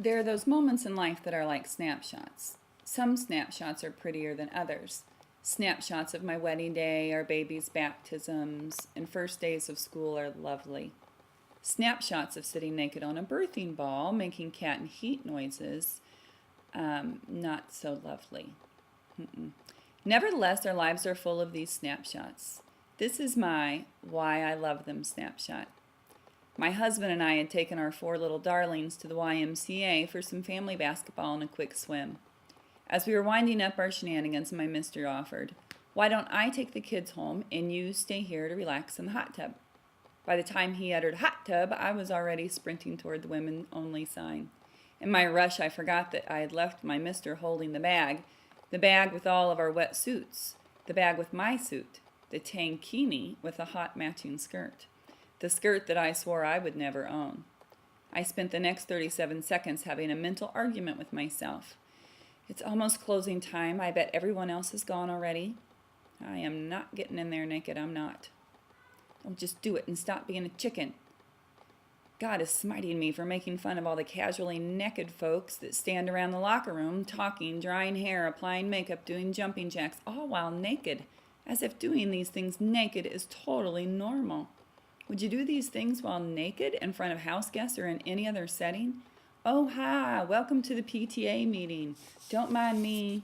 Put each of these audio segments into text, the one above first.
There are those moments in life that are like snapshots. Some snapshots are prettier than others. Snapshots of my wedding day, our baby's baptisms, and first days of school are lovely. Snapshots of sitting naked on a birthing ball, making cat and heat noises, not so lovely. Mm-mm. Nevertheless, our lives are full of these snapshots. This is my why I love them snapshot. My husband and I had taken our 4 little darlings to the YMCA for some family basketball and a quick swim. As we were winding up our shenanigans, my mister offered, "Why don't I take the kids home and you stay here to relax in the hot tub?" By the time he uttered hot tub, I was already sprinting toward the women only sign. In my rush, I forgot that I had left my mister holding the bag with all of our wet suits, the bag with my suit, the tankini with a hot matching skirt, the skirt that I swore I would never own. I spent the next 37 seconds having a mental argument with myself. It's almost closing time. I bet everyone else is gone already. I am not getting in there naked. I'm not. Don't just do it and stop being a chicken. God is smiting me for making fun of all the casually naked folks that stand around the locker room, talking, drying hair, applying makeup, doing jumping jacks, all while naked, as if doing these things naked is totally normal. Would you do these things while naked in front of house guests or in any other setting? Oh, hi, welcome to the PTA meeting. Don't mind me.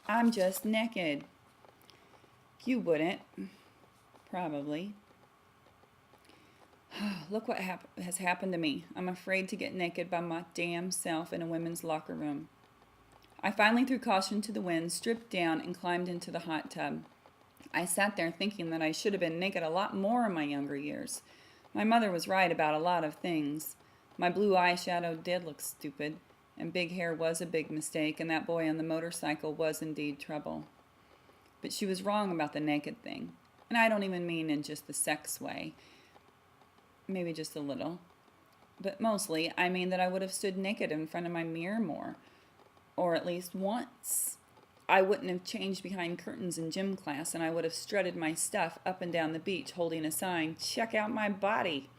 I'm just naked. You wouldn't. Probably. Look what has happened to me. I'm afraid to get naked by my damn self in a women's locker room. I finally threw caution to the wind, stripped down, and climbed into the hot tub. I sat there thinking that I should have been naked a lot more in my younger years. My mother was right about a lot of things. My blue eyeshadow did look stupid, and big hair was a big mistake, and that boy on the motorcycle was indeed trouble. But she was wrong about the naked thing. And I don't even mean in just the sex way. Maybe just a little. But mostly, I mean that I would have stood naked in front of my mirror more. Or at least once. I wouldn't have changed behind curtains in gym class, and I would have strutted my stuff up and down the beach holding a sign, "Check out my body,"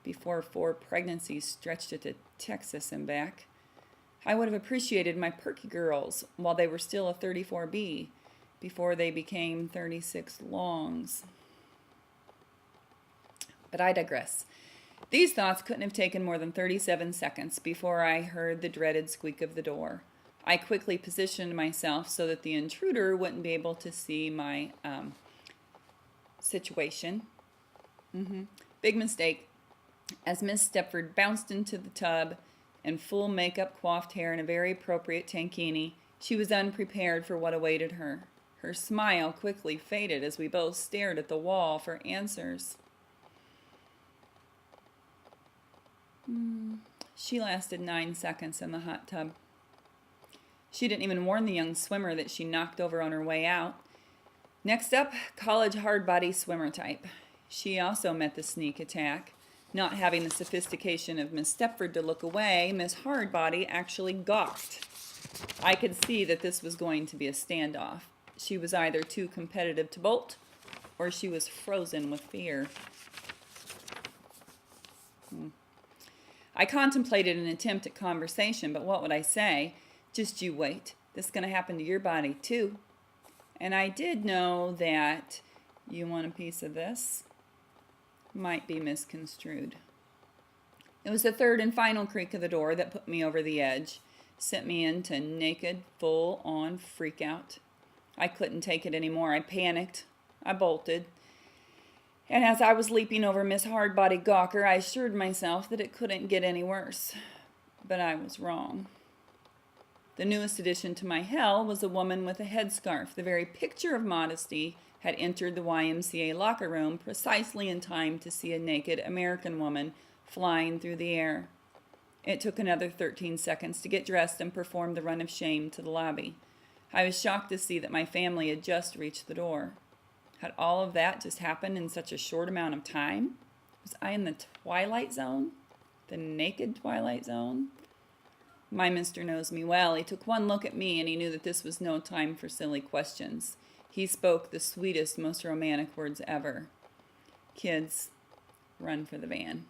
before 4 pregnancies stretched it to Texas and back. I would have appreciated my perky girls while they were still a 34B, before they became 36 longs. But I digress. These thoughts couldn't have taken more than 37 seconds before I heard the dreaded squeak of the door. I quickly positioned myself so that the intruder wouldn't be able to see my situation. Big mistake. As Miss Stepford bounced into the tub in full makeup, coiffed hair, and a very appropriate tankini, she was unprepared for what awaited her. Her smile quickly faded as we both stared at the wall for answers. She lasted 9 seconds in the hot tub. She didn't even warn the young swimmer that she knocked over on her way out. Next up, college hard-body swimmer type. She also met the sneak attack. Not having the sophistication of Miss Stepford to look away, Miss Hardbody actually gawked. I could see that this was going to be a standoff. She was either too competitive to bolt, or she was frozen with fear. I contemplated an attempt at conversation, but what would I say? Just you wait. This is going to happen to your body, too. And I did know that "you want a piece of this" might be misconstrued. It was the third and final creak of the door that put me over the edge, sent me into naked, full-on freak-out. I couldn't take it anymore. I panicked. I bolted. And as I was leaping over Miss Hardbody Gawker, I assured myself that it couldn't get any worse. But I was wrong. The newest addition to my hell was a woman with a headscarf. The very picture of modesty had entered the YMCA locker room precisely in time to see a naked American woman flying through the air. It took another 13 seconds to get dressed and perform the run of shame to the lobby. I was shocked to see that my family had just reached the door. Had all of that just happened in such a short amount of time? Was I in the Twilight Zone? The naked Twilight Zone? My mister knows me well. He took one look at me and he knew that this was no time for silly questions. He spoke the sweetest, most romantic words ever. "Kids, run for the van."